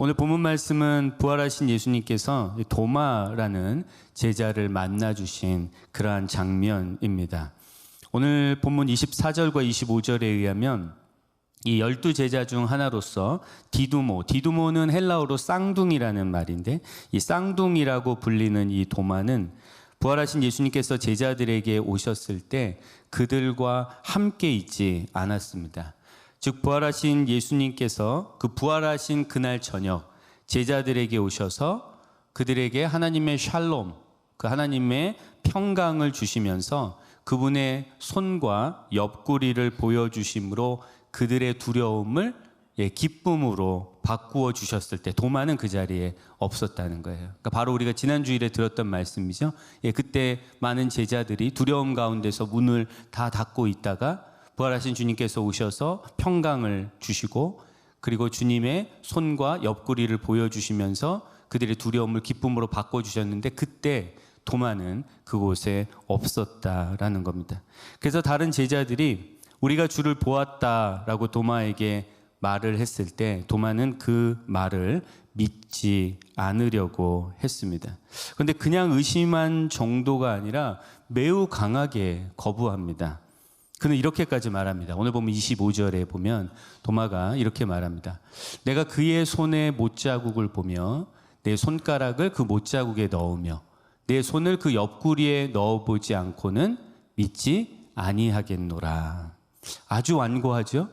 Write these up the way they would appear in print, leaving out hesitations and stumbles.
오늘 본문 말씀은 부활하신 예수님께서 도마라는 제자를 만나주신 그러한 장면입니다. 오늘 본문 24절과 25절에 의하면 이 12제자 중 하나로서 디두모는 헬라어로 쌍둥이라는 말인데, 이 쌍둥이라고 불리는 이 도마는 부활하신 예수님께서 제자들에게 오셨을 때 그들과 함께 있지 않았습니다. 즉 부활하신 예수님께서 그 부활하신 그날 저녁 제자들에게 오셔서 그들에게 하나님의 샬롬, 그 하나님의 평강을 주시면서 그분의 손과 옆구리를 보여주심으로 그들의 두려움을 기쁨으로 바꾸어 주셨을 때 도마는 그 자리에 없었다는 거예요. 그러니까 바로 우리가 지난 주일에 들었던 말씀이죠. 그때 많은 제자들이 두려움 가운데서 문을 다 닫고 있다가 부활하신 주님께서 오셔서 평강을 주시고, 그리고 주님의 손과 옆구리를 보여주시면서 그들의 두려움을 기쁨으로 바꿔주셨는데, 그때 도마는 그곳에 없었다라는 겁니다. 그래서 다른 제자들이 우리가 주를 보았다라고 도마에게 말을 했을 때 도마는 그 말을 믿지 않으려고 했습니다. 그런데 그냥 의심한 정도가 아니라 매우 강하게 거부합니다. 그는 이렇게까지 말합니다. 오늘 보면 25절에 보면 도마가 이렇게 말합니다. 내가 그의 손에 못자국을 보며 내 손가락을 그 못자국에 넣으며 내 손을 그 옆구리에 넣어보지 않고는 믿지 아니하겠노라. 아주 완고하죠?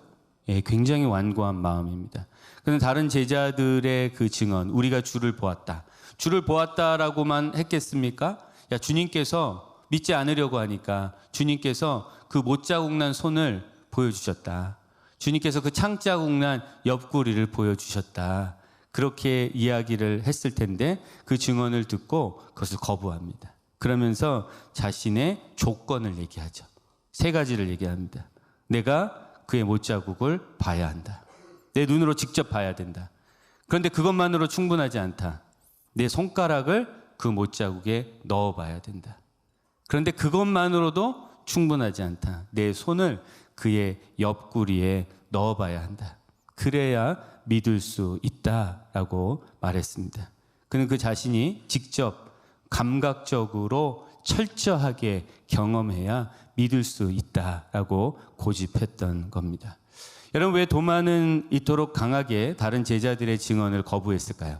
굉장히 완고한 마음입니다. 그는 다른 제자들의 그 증언, 우리가 주를 보았다. 주를 보았다라고만 했겠습니까? 주님께서 믿지 않으려고 하니까 주님께서 그 못자국 난 손을 보여주셨다. 주님께서 그 창자국 난 옆구리를 보여주셨다. 그렇게 이야기를 했을 텐데 그 증언을 듣고 그것을 거부합니다. 그러면서 자신의 조건을 얘기하죠. 세 가지를 얘기합니다. 내가 그의 못자국을 봐야 한다. 내 눈으로 직접 봐야 된다. 그런데 그것만으로 충분하지 않다. 내 손가락을 그 못자국에 넣어봐야 된다. 그런데 그것만으로도 충분하지 않다. 내 손을 그의 옆구리에 넣어봐야 한다. 그래야 믿을 수 있다라고 말했습니다. 그는 그 자신이 직접 감각적으로 철저하게 경험해야 믿을 수 있다라고 고집했던 겁니다. 여러분, 왜 도마는 이토록 강하게 다른 제자들의 증언을 거부했을까요?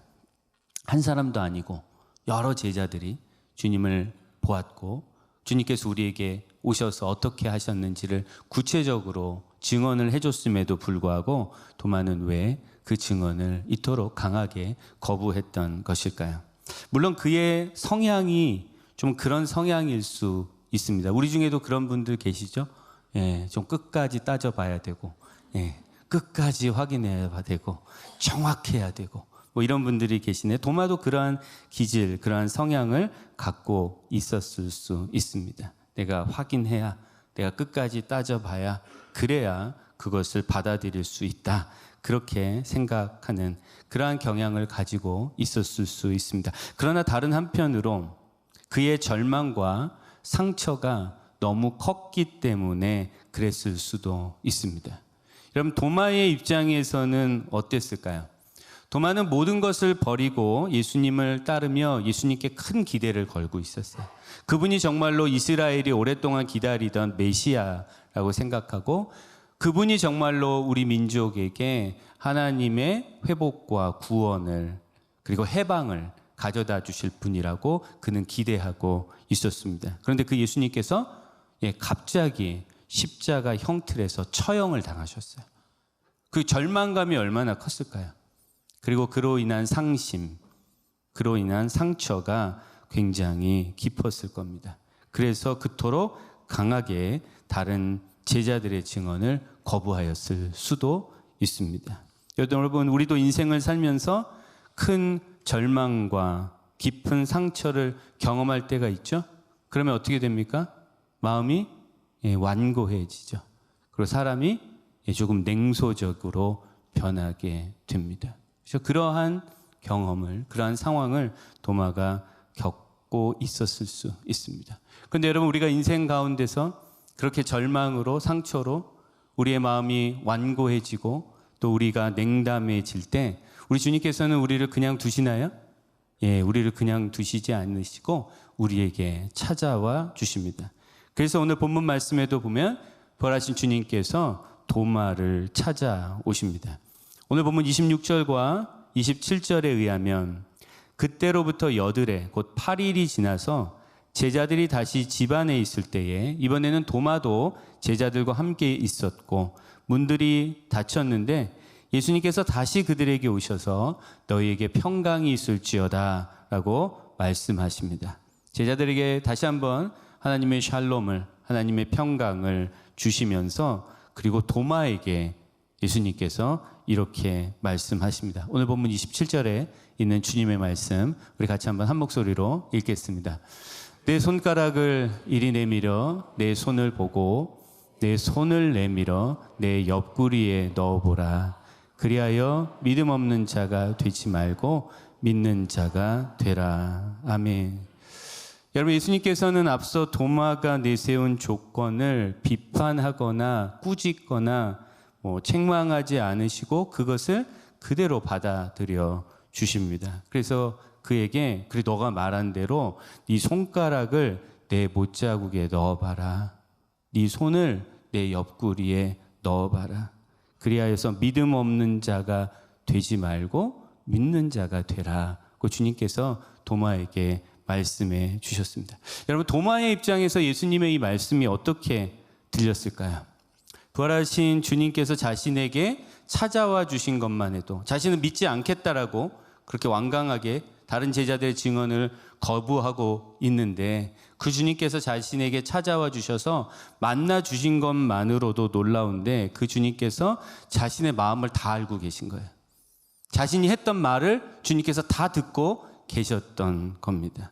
한 사람도 아니고 여러 제자들이 주님을 보았고 주님께서 우리에게 오셔서 어떻게 하셨는지를 구체적으로 증언을 해줬음에도 불구하고 도마는 왜 그 증언을 이토록 강하게 거부했던 것일까요? 물론 그의 성향이 좀 그런 성향일 수 있습니다. 우리 중에도 그런 분들 계시죠? 좀 끝까지 따져봐야 되고, 끝까지 확인해야 되고, 정확해야 되고, 뭐 이런 분들이 계시네. 도마도 그러한 기질, 그러한 성향을 갖고 있었을 수 있습니다. 내가 확인해야, 내가 끝까지 따져봐야, 그래야 그것을 받아들일 수 있다. 그렇게 생각하는 그러한 경향을 가지고 있었을 수 있습니다. 그러나 다른 한편으로 그의 절망과 상처가 너무 컸기 때문에 그랬을 수도 있습니다. 여러분, 도마의 입장에서는 어땠을까요? 도마는 모든 것을 버리고 예수님을 따르며 예수님께 큰 기대를 걸고 있었어요. 그분이 정말로 이스라엘이 오랫동안 기다리던 메시아라고 생각하고, 그분이 정말로 우리 민족에게 하나님의 회복과 구원을 그리고 해방을 가져다 주실 분이라고 그는 기대하고 있었습니다. 그런데 그 예수님께서 갑자기 십자가 형틀에서 처형을 당하셨어요. 그 절망감이 얼마나 컸을까요? 그리고 그로 인한 상심, 그로 인한 상처가 굉장히 깊었을 겁니다. 그래서 그토록 강하게 다른 제자들의 증언을 거부하였을 수도 있습니다. 여러분, 우리도 인생을 살면서 큰 절망과 깊은 상처를 경험할 때가 있죠? 그러면 어떻게 됩니까? 마음이 완고해지죠. 그리고 사람이 조금 냉소적으로 변하게 됩니다. 그래서 그러한 경험을, 그러한 상황을 도마가 겪고 있었을 수 있습니다. 그런데 여러분, 우리가 인생 가운데서 그렇게 절망으로, 상처로 우리의 마음이 완고해지고 또 우리가 냉담해질 때 우리 주님께서는 우리를 그냥 두시나요? 예, 우리를 그냥 두시지 않으시고 우리에게 찾아와 주십니다. 그래서 오늘 본문 말씀에도 보면 부활하신 주님께서 도마를 찾아오십니다. 오늘 본문 26절과 27절에 의하면 그때로부터 여드레 곧 8일이 지나서 제자들이 다시 집 안에 있을 때에 이번에는 도마도 제자들과 함께 있었고 문들이 닫혔는데 예수님께서 다시 그들에게 오셔서 너희에게 평강이 있을지어다 라고 말씀하십니다. 제자들에게 다시 한번 하나님의 샬롬을, 하나님의 평강을 주시면서 그리고 도마에게 예수님께서 이렇게 말씀하십니다. 오늘 본문 27절에 있는 주님의 말씀 우리 같이 한번 한 목소리로 읽겠습니다. 내 손가락을 이리 내밀어 내 손을 보고 내 손을 내밀어 내 옆구리에 넣어보라. 그리하여 믿음 없는 자가 되지 말고 믿는 자가 되라. 아멘. 여러분, 예수님께서는 앞서 도마가 내세운 조건을 비판하거나 꾸짖거나 책망하지 않으시고 그것을 그대로 받아들여 주십니다. 그래서 그에게 그래 너가 말한 대로 네 손가락을 내 못자국에 넣어봐라. 네 손을 내 옆구리에 넣어봐라. 그리하여서 믿음 없는 자가 되지 말고 믿는 자가 되라. 그 주님께서 도마에게 말씀해 주셨습니다. 여러분, 도마의 입장에서 예수님의 이 말씀이 어떻게 들렸을까요? 부활하신 주님께서 자신에게 찾아와 주신 것만 해도 자신은 믿지 않겠다라고 그렇게 완강하게 다른 제자들의 증언을 거부하고 있는데 그 주님께서 자신에게 찾아와 주셔서 만나 주신 것만으로도 놀라운데 그 주님께서 자신의 마음을 다 알고 계신 거예요. 자신이 했던 말을 주님께서 다 듣고 계셨던 겁니다.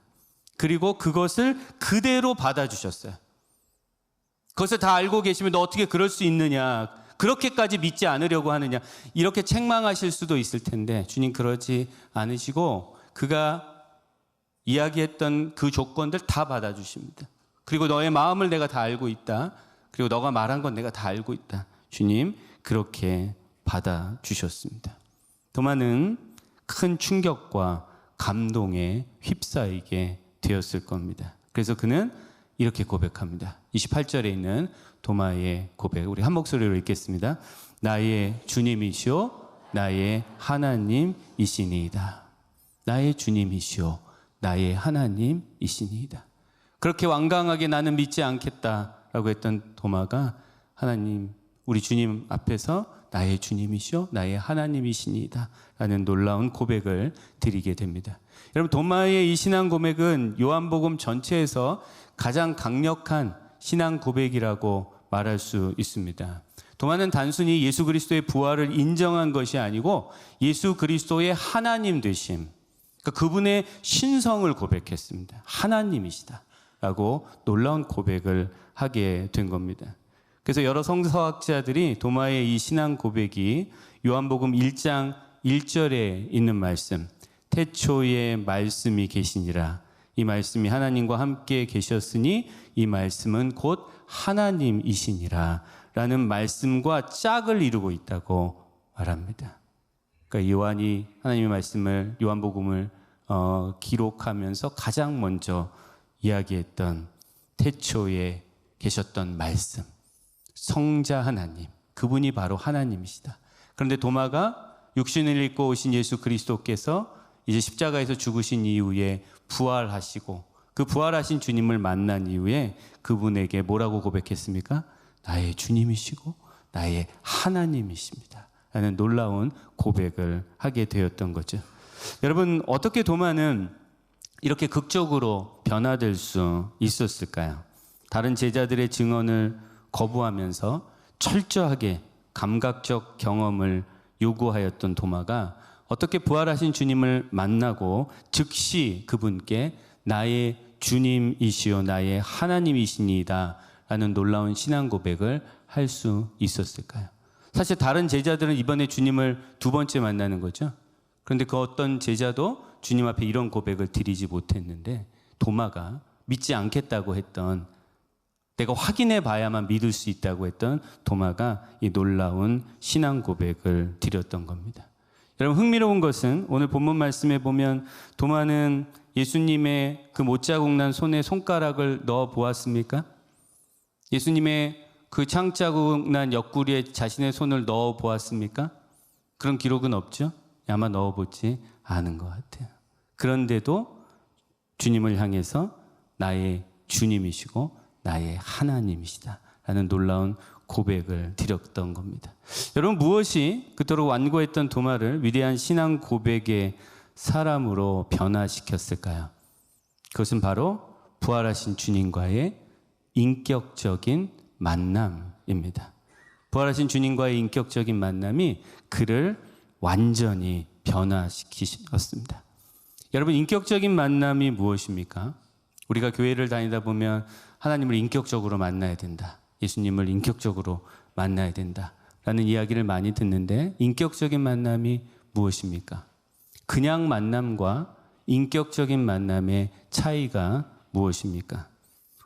그리고 그것을 그대로 받아주셨어요. 그것을 다 알고 계시면 너 어떻게 그럴 수 있느냐, 그렇게까지 믿지 않으려고 하느냐, 이렇게 책망하실 수도 있을 텐데 주님 그러지 않으시고 그가 이야기했던 그 조건들 다 받아주십니다. 그리고 너의 마음을 내가 다 알고 있다. 그리고 너가 말한 건 내가 다 알고 있다. 주님 그렇게 받아주셨습니다. 도마는 큰 충격과 감동에 휩싸이게 되었을 겁니다. 그래서 그는 이렇게 고백합니다. 28절에 있는 도마의 고백, 우리 한 목소리로 읽겠습니다. 나의 주님이시오 나의 하나님이시니이다. 나의 주님이시오 나의 하나님이시니이다. 그렇게 완강하게 나는 믿지 않겠다라고 했던 도마가 하나님, 우리 주님 앞에서 나의 주님이시오 나의 하나님이시니이다 라는 놀라운 고백을 드리게 됩니다. 여러분, 도마의 이 신앙 고백은 요한복음 전체에서 가장 강력한 신앙 고백이라고 말할 수 있습니다. 도마는 단순히 예수 그리스도의 부활을 인정한 것이 아니고 예수 그리스도의 하나님 되심, 그러니까 그분의 신성을 고백했습니다. 하나님이시다 라고 놀라운 고백을 하게 된 겁니다. 그래서 여러 성서학자들이 도마의 이 신앙 고백이 요한복음 1장 1절에 있는 말씀, 태초에 말씀이 계시니라, 이 말씀이 하나님과 함께 계셨으니 이 말씀은 곧 하나님이시니라 라는 말씀과 짝을 이루고 있다고 말합니다. 그러니까 요한이 하나님의 말씀을, 요한복음을 기록하면서 가장 먼저 이야기했던 태초에 계셨던 말씀, 성자 하나님, 그분이 바로 하나님이시다. 그런데 도마가 육신을 입고 오신 예수 그리스도께서 이제 십자가에서 죽으신 이후에 부활하시고 그 부활하신 주님을 만난 이후에 그분에게 뭐라고 고백했습니까? 나의 주님이시고 나의 하나님이십니다 라는 놀라운 고백을 하게 되었던 거죠. 여러분, 어떻게 도마는 이렇게 극적으로 변화될 수 있었을까요? 다른 제자들의 증언을 거부하면서 철저하게 감각적 경험을 요구하였던 도마가 어떻게 부활하신 주님을 만나고 즉시 그분께 나의 주님이시오 나의 하나님이시니이다 라는 놀라운 신앙 고백을 할 수 있었을까요? 사실 다른 제자들은 이번에 주님을 두 번째 만나는 거죠. 그런데 그 어떤 제자도 주님 앞에 이런 고백을 드리지 못했는데 도마가 믿지 않겠다고 했던, 내가 확인해 봐야만 믿을 수 있다고 했던 도마가 이 놀라운 신앙 고백을 드렸던 겁니다. 여러분, 흥미로운 것은 오늘 본문 말씀에 보면 도마는 예수님의 그 못자국 난 손에 손가락을 넣어 보았습니까? 예수님의 그 창자국 난 옆구리에 자신의 손을 넣어 보았습니까? 그런 기록은 없죠. 아마 넣어 보지 않은 것 같아요. 그런데도 주님을 향해서 나의 주님이시고 나의 하나님이시다 라는 놀라운 고백을 드렸던 겁니다. 여러분, 무엇이 그토록 완고했던 도마를 위대한 신앙 고백의 사람으로 변화시켰을까요? 그것은 바로 부활하신 주님과의 인격적인 만남입니다. 부활하신 주님과의 인격적인 만남이 그를 완전히 변화시키셨습니다. 여러분, 인격적인 만남이 무엇입니까? 우리가 교회를 다니다 보면 하나님을 인격적으로 만나야 된다, 예수님을 인격적으로 만나야 된다라는 이야기를 많이 듣는데, 인격적인 만남이 무엇입니까? 그냥 만남과 인격적인 만남의 차이가 무엇입니까?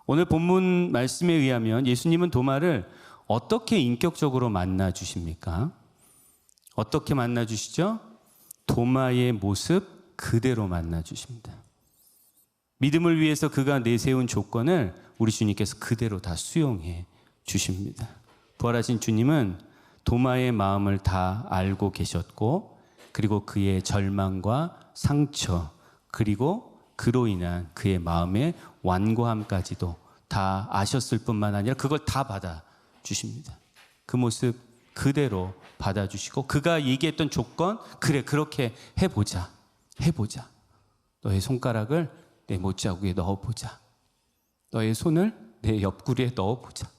오늘 본문 말씀에 의하면 예수님은 도마를 어떻게 인격적으로 만나 주십니까? 어떻게 만나 주시죠? 도마의 모습 그대로 만나 주십니다. 믿음을 위해서 그가 내세운 조건을 우리 주님께서 그대로 다 수용해 주십니다. 부활하신 주님은 도마의 마음을 다 알고 계셨고, 그리고 그의 절망과 상처, 그리고 그로 인한 그의 마음의 완고함까지도 다 아셨을 뿐만 아니라 그걸 다 받아 주십니다. 그 모습 그대로 받아 주시고, 그가 얘기했던 조건, 그래 그렇게 해보자. 너의 손가락을 내 못자국에 넣어보자. 너의 손을 내 옆구리에 넣어보자.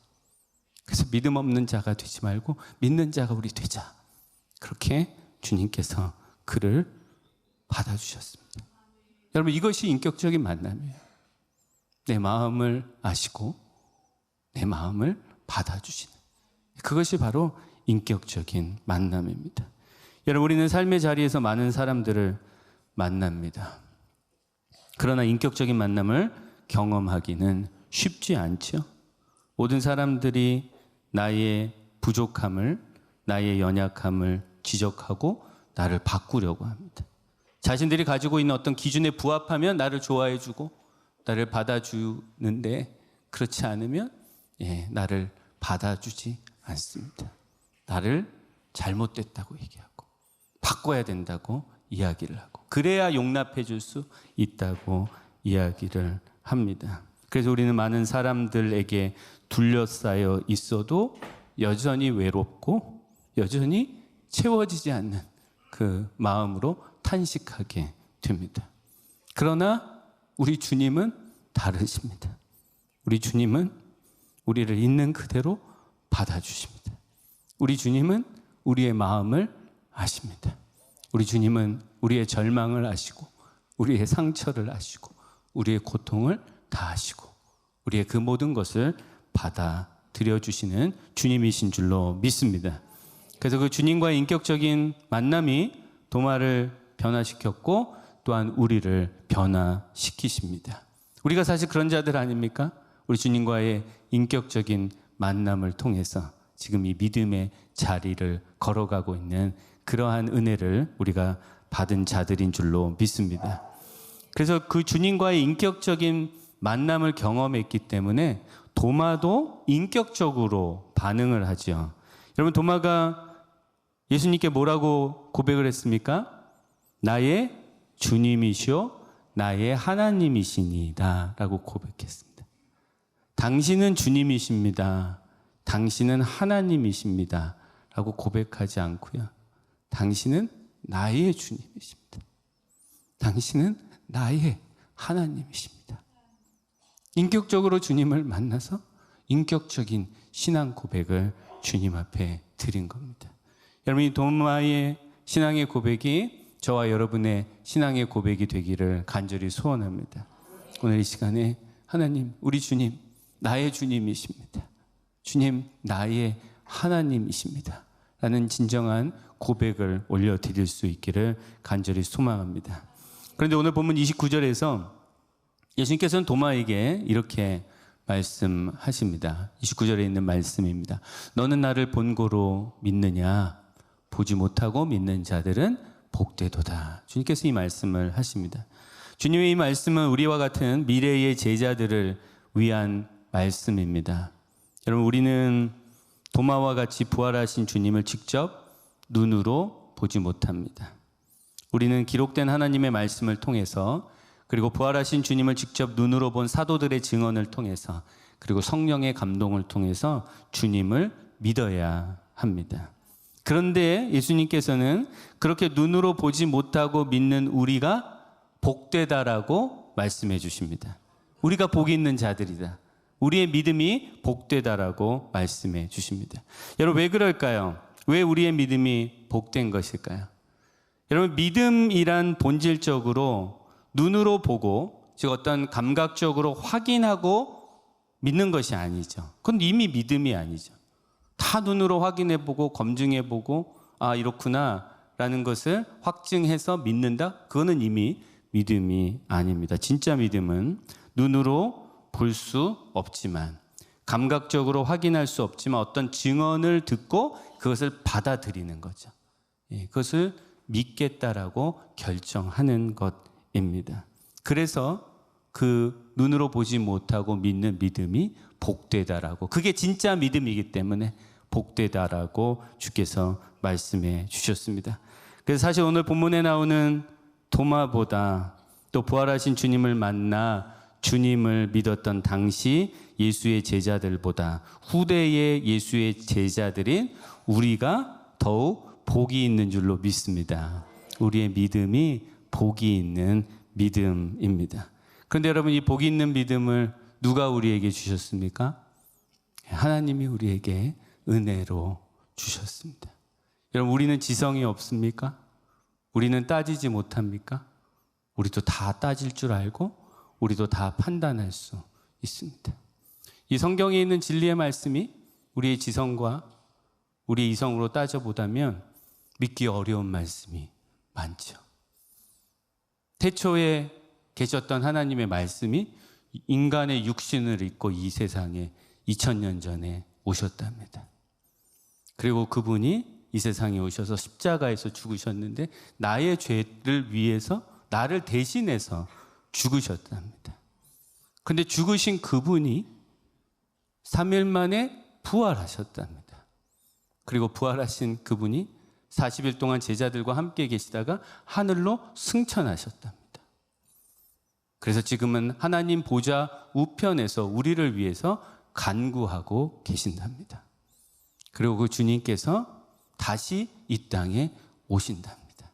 그래서 믿음 없는 자가 되지 말고 믿는 자가 우리 되자. 그렇게 주님께서 그를 받아주셨습니다. 여러분, 이것이 인격적인 만남이에요. 내 마음을 아시고 내 마음을 받아주시는, 그것이 바로 인격적인 만남입니다. 여러분, 우리는 삶의 자리에서 많은 사람들을 만납니다. 그러나 인격적인 만남을 경험하기는 쉽지 않죠. 모든 사람들이 나의 부족함을, 나의 연약함을 지적하고 나를 바꾸려고 합니다. 자신들이 가지고 있는 어떤 기준에 부합하면 나를 좋아해주고 나를 받아주는데, 그렇지 않으면 나를 받아주지 않습니다. 나를 잘못됐다고 얘기하고 바꿔야 된다고 이야기를 하고, 그래야 용납해 줄 수 있다고 이야기를 합니다. 그래서 우리는 많은 사람들에게 둘러싸여 있어도 여전히 외롭고 여전히 채워지지 않는 그 마음으로 탄식하게 됩니다. 그러나 우리 주님은 다르십니다. 우리 주님은 우리를 있는 그대로 받아주십니다. 우리 주님은 우리의 마음을 아십니다. 우리 주님은 우리의 절망을 아시고 우리의 상처를 아시고 우리의 고통을 다 아시고 우리의 그 모든 것을 받아들여 주시는 주님이신 줄로 믿습니다. 그래서 그 주님과의 인격적인 만남이 도마를 변화시켰고 또한 우리를 변화시키십니다. 우리가 사실 그런 자들 아닙니까? 우리 주님과의 인격적인 만남을 통해서 지금 이 믿음의 자리를 걸어가고 있는 그러한 은혜를 우리가 받은 자들인 줄로 믿습니다. 그래서 그 주님과의 인격적인 만남을 경험했기 때문에 도마도 인격적으로 반응을 하죠. 여러분, 도마가 예수님께 뭐라고 고백을 했습니까? 나의 주님이시오 나의 하나님이시니다 라고 고백했습니다. 당신은 주님이십니다. 당신은 하나님이십니다 라고 고백하지 않고요, 당신은 나의 주님이십니다. 당신은 나의 하나님이십니다. 인격적으로 주님을 만나서 인격적인 신앙 고백을 주님 앞에 드린 겁니다. 여러분, 이 도마의 신앙의 고백이 저와 여러분의 신앙의 고백이 되기를 간절히 소원합니다. 오늘 이 시간에 하나님, 우리 주님, 나의 주님이십니다. 주님, 나의 하나님이십니다 라는 진정한 고백을 올려드릴 수 있기를 간절히 소망합니다. 그런데 오늘 본문 29절에서 예수님께서는 도마에게 이렇게 말씀하십니다. 29절에 있는 말씀입니다. 너는 나를 본고로 믿느냐? 보지 못하고 믿는 자들은 복되도다. 주님께서 이 말씀을 하십니다. 주님의 이 말씀은 우리와 같은 미래의 제자들을 위한 말씀입니다. 여러분, 우리는 도마와 같이 부활하신 주님을 직접 눈으로 보지 못합니다. 우리는 기록된 하나님의 말씀을 통해서, 그리고 부활하신 주님을 직접 눈으로 본 사도들의 증언을 통해서, 그리고 성령의 감동을 통해서 주님을 믿어야 합니다. 그런데 예수님께서는 그렇게 눈으로 보지 못하고 믿는 우리가 복되다라고 말씀해 주십니다. 우리가 복이 있는 자들이다. 우리의 믿음이 복되다라고 말씀해 주십니다. 여러분, 왜 그럴까요? 왜 우리의 믿음이 복된 것일까요? 여러분, 믿음이란 본질적으로 눈으로 보고, 즉 어떤 감각적으로 확인하고 믿는 것이 아니죠. 그건 이미 믿음이 아니죠. 다 눈으로 확인해보고 검증해보고 이렇구나 라는 것을 확증해서 믿는다? 그거는 이미 믿음이 아닙니다. 진짜 믿음은 눈으로 볼 수 없지만, 감각적으로 확인할 수 없지만 어떤 증언을 듣고 그것을 받아들이는 거죠. 그것을 믿겠다라고 결정하는 것입니다. 그래서 그 눈으로 보지 못하고 믿는 믿음이 복되다라고, 그게 진짜 믿음이기 때문에 복되다라고 주께서 말씀해 주셨습니다. 그래서 사실 오늘 본문에 나오는 도마보다 또 부활하신 주님을 만나 주님을 믿었던 당시 예수의 제자들보다 후대의 예수의 제자들인 우리가 더욱 복이 있는 줄로 믿습니다. 우리의 믿음이 복이 있는 믿음입니다. 그런데 여러분, 이 복이 있는 믿음을 누가 우리에게 주셨습니까? 하나님이 우리에게 은혜로 주셨습니다. 여러분, 우리는 지성이 없습니까? 우리는 따지지 못합니까? 우리도 다 따질 줄 알고 우리도 다 판단할 수 있습니다. 이 성경에 있는 진리의 말씀이 우리의 지성과 우리의 이성으로 따져보다면 믿기 어려운 말씀이 많죠. 태초에 계셨던 하나님의 말씀이 인간의 육신을 입고 이 세상에 2000년 전에 오셨답니다. 그리고 그분이 이 세상에 오셔서 십자가에서 죽으셨는데 나의 죄를 위해서, 나를 대신해서 죽으셨답니다. 그런데 죽으신 그분이 3일 만에 부활하셨답니다. 그리고 부활하신 그분이 40일 동안 제자들과 함께 계시다가 하늘로 승천하셨답니다. 그래서 지금은 하나님 보좌 우편에서 우리를 위해서 간구하고 계신답니다. 그리고 그 주님께서 다시 이 땅에 오신답니다.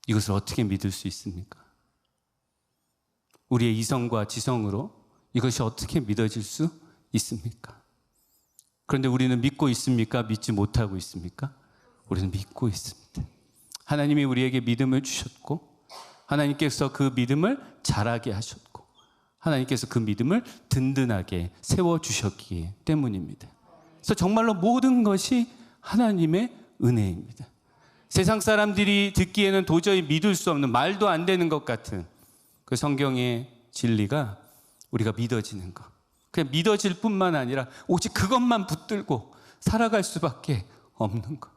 이것을 어떻게 믿을 수 있습니까? 우리의 이성과 지성으로 이것이 어떻게 믿어질 수 있습니까? 그런데 우리는 믿고 있습니까? 믿지 못하고 있습니까? 우리는 믿고 있습니다. 하나님이 우리에게 믿음을 주셨고, 하나님께서 그 믿음을 자라게 하셨고, 하나님께서 그 믿음을 든든하게 세워주셨기 때문입니다. 그래서 정말로 모든 것이 하나님의 은혜입니다. 세상 사람들이 듣기에는 도저히 믿을 수 없는, 말도 안 되는 것 같은 그 성경의 진리가 우리가 믿어지는 것, 그냥 믿어질 뿐만 아니라 오직 그것만 붙들고 살아갈 수밖에 없는 것,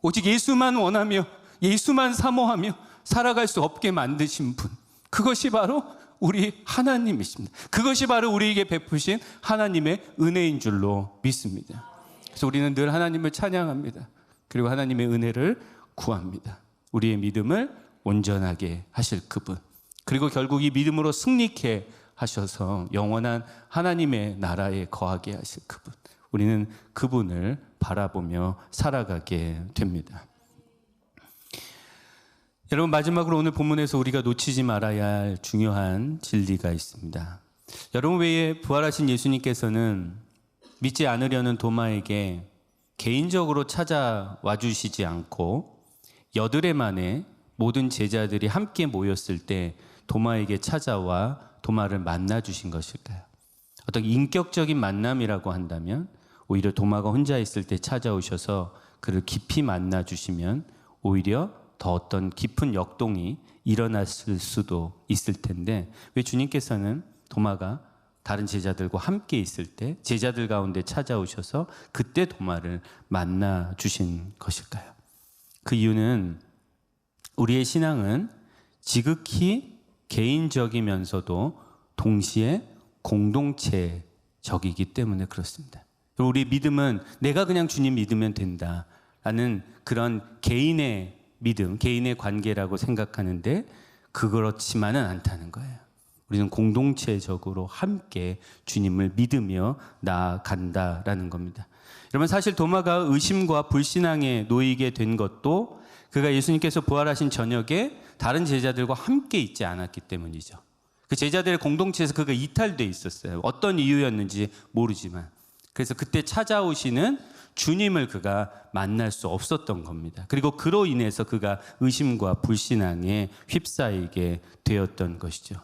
오직 예수만 원하며 예수만 사모하며 살아갈 수 없게 만드신 분, 그것이 바로 우리 하나님이십니다. 그것이 바로 우리에게 베푸신 하나님의 은혜인 줄로 믿습니다. 그래서 우리는 늘 하나님을 찬양합니다. 그리고 하나님의 은혜를 구합니다. 우리의 믿음을 온전하게 하실 그분, 그리고 결국 이 믿음으로 승리케 하셔서 영원한 하나님의 나라에 거하게 하실 그분, 우리는 그분을 바라보며 살아가게 됩니다. 여러분, 마지막으로 오늘 본문에서 우리가 놓치지 말아야 할 중요한 진리가 있습니다. 여러분 외에 부활하신 예수님께서는 믿지 않으려는 도마에게 개인적으로 찾아와 주시지 않고 여드레 만에 모든 제자들이 함께 모였을 때 도마에게 찾아와 도마를 만나 주신 것일까요? 어떤 인격적인 만남이라고 한다면 오히려 도마가 혼자 있을 때 찾아오셔서 그를 깊이 만나 주시면 오히려 더 어떤 깊은 역동이 일어났을 수도 있을 텐데, 왜 주님께서는 도마가 다른 제자들과 함께 있을 때 제자들 가운데 찾아오셔서 그때 도마를 만나 주신 것일까요? 그 이유는 우리의 신앙은 지극히 개인적이면서도 동시에 공동체적이기 때문에 그렇습니다. 우리 믿음은 내가 그냥 주님 믿으면 된다라는 그런 개인의 믿음, 개인의 관계라고 생각하는데 그렇지만은 않다는 거예요. 우리는 공동체적으로 함께 주님을 믿으며 나아간다라는 겁니다. 여러분, 사실 도마가 의심과 불신앙에 놓이게 된 것도 그가 예수님께서 부활하신 저녁에 다른 제자들과 함께 있지 않았기 때문이죠. 그 제자들의 공동체에서 그가 이탈돼 있었어요. 어떤 이유였는지 모르지만. 그래서 그때 찾아오시는 주님을 그가 만날 수 없었던 겁니다. 그리고 그로 인해서 그가 의심과 불신앙에 휩싸이게 되었던 것이죠.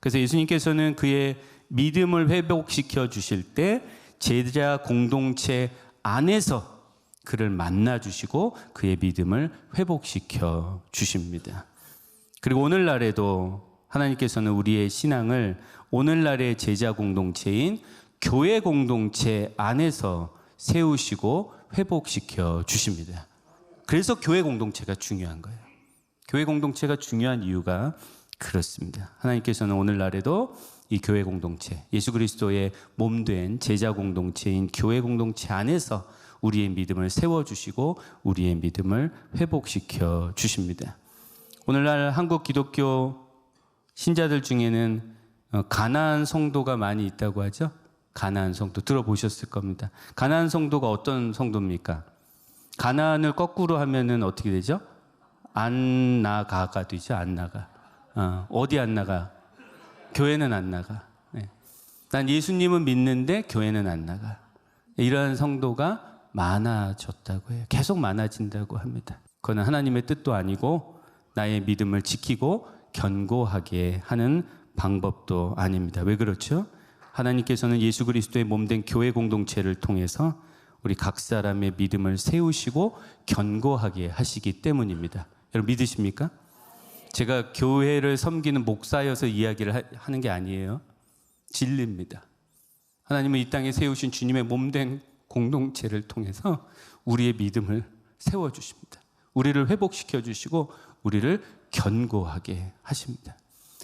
그래서 예수님께서는 그의 믿음을 회복시켜 주실 때 제자 공동체 안에서 그를 만나 주시고 그의 믿음을 회복시켜 주십니다. 그리고 오늘날에도 하나님께서는 우리의 신앙을 오늘날의 제자 공동체인 교회 공동체 안에서 세우시고 회복시켜 주십니다. 그래서 교회 공동체가 중요한 거예요. 교회 공동체가 중요한 이유가 그렇습니다. 하나님께서는 오늘날에도 이 교회 공동체, 예수 그리스도의 몸된 제자 공동체인 교회 공동체 안에서 우리의 믿음을 세워주시고 우리의 믿음을 회복시켜 주십니다. 오늘날 한국 기독교 신자들 중에는 가나안 성도가 많이 있다고 하죠. 가나안 성도 들어보셨을 겁니다. 가나안 성도가 어떤 성도입니까? 가나안을 거꾸로 하면은 어떻게 되죠? 안 나가가 되죠. 안 나가. 어디 안 나가? 교회는 안 나가. 네. 난 예수님은 믿는데 교회는 안 나가. 이러한 성도가 많아졌다고 해요. 계속 많아진다고 합니다. 그거는 하나님의 뜻도 아니고 나의 믿음을 지키고 견고하게 하는 방법도 아닙니다. 왜 그렇죠? 하나님께서는 예수 그리스도의 몸된 교회 공동체를 통해서 우리 각 사람의 믿음을 세우시고 견고하게 하시기 때문입니다. 여러분 믿으십니까? 제가 교회를 섬기는 목사여서 이야기를 하는 게 아니에요. 진리입니다. 하나님은 이 땅에 세우신 주님의 몸된 공동체를 통해서 우리의 믿음을 세워주십니다. 우리를 회복시켜 주시고 우리를 견고하게 하십니다.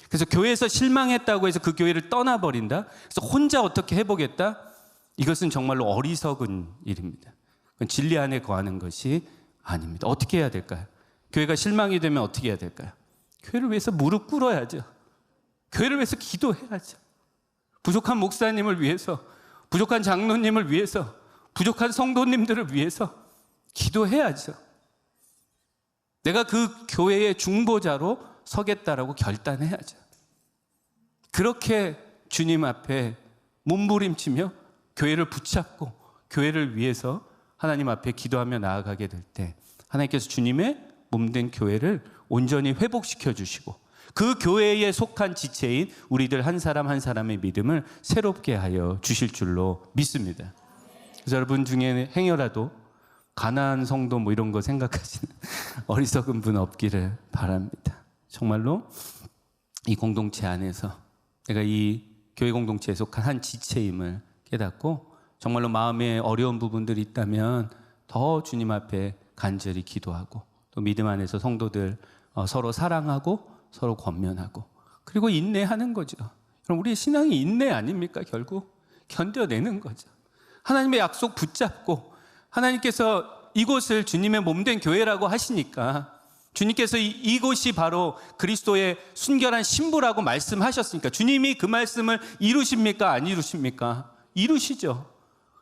그래서 교회에서 실망했다고 해서 그 교회를 떠나버린다? 그래서 혼자 어떻게 해보겠다? 이것은 정말로 어리석은 일입니다. 그건 진리 안에 거하는 것이 아닙니다. 어떻게 해야 될까요? 교회가 실망이 되면 어떻게 해야 될까요? 교회를 위해서 무릎 꿇어야죠. 교회를 위해서 기도해야죠. 부족한 목사님을 위해서, 부족한 장로님을 위해서, 부족한 성도님들을 위해서 기도해야죠. 내가 그 교회의 중보자로 서겠다라고 결단해야죠. 그렇게 주님 앞에 몸부림치며 교회를 붙잡고 교회를 위해서 하나님 앞에 기도하며 나아가게 될 때 하나님께서 주님의 몸된 교회를 온전히 회복시켜 주시고 그 교회에 속한 지체인 우리들 한 사람 한 사람의 믿음을 새롭게 하여 주실 줄로 믿습니다. 그래서 여러분 중에 행여라도 가나안 성도 뭐 이런 거 생각하시는 어리석은 분 없기를 바랍니다. 정말로 이 공동체 안에서 내가 이 교회 공동체에 속한 한 지체임을 깨닫고 정말로 마음에 어려운 부분들이 있다면 더 주님 앞에 간절히 기도하고 또 믿음 안에서 성도들 서로 사랑하고 서로 권면하고 그리고 인내하는 거죠. 그럼 우리의 신앙이 인내 아닙니까? 결국 견뎌내는 거죠. 하나님의 약속 붙잡고 하나님께서 이곳을 주님의 몸된 교회라고 하시니까 주님께서 이곳이 바로 그리스도의 순결한 신부라고 말씀하셨으니까 주님이 그 말씀을 이루십니까? 안 이루십니까? 이루시죠.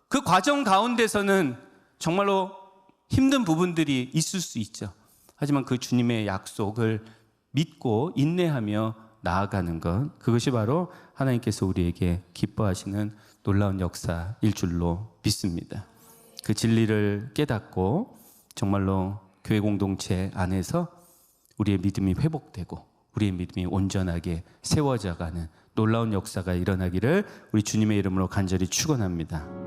그 과정 가운데서는 정말로 힘든 부분들이 있을 수 있죠. 하지만 그 주님의 약속을 믿고 인내하며 나아가는 것, 그것이 바로 하나님께서 우리에게 기뻐하시는 놀라운 역사일 줄로 믿습니다. 그 진리를 깨닫고 정말로 교회 공동체 안에서 우리의 믿음이 회복되고 우리의 믿음이 온전하게 세워져가는 놀라운 역사가 일어나기를 우리 주님의 이름으로 간절히 축원합니다.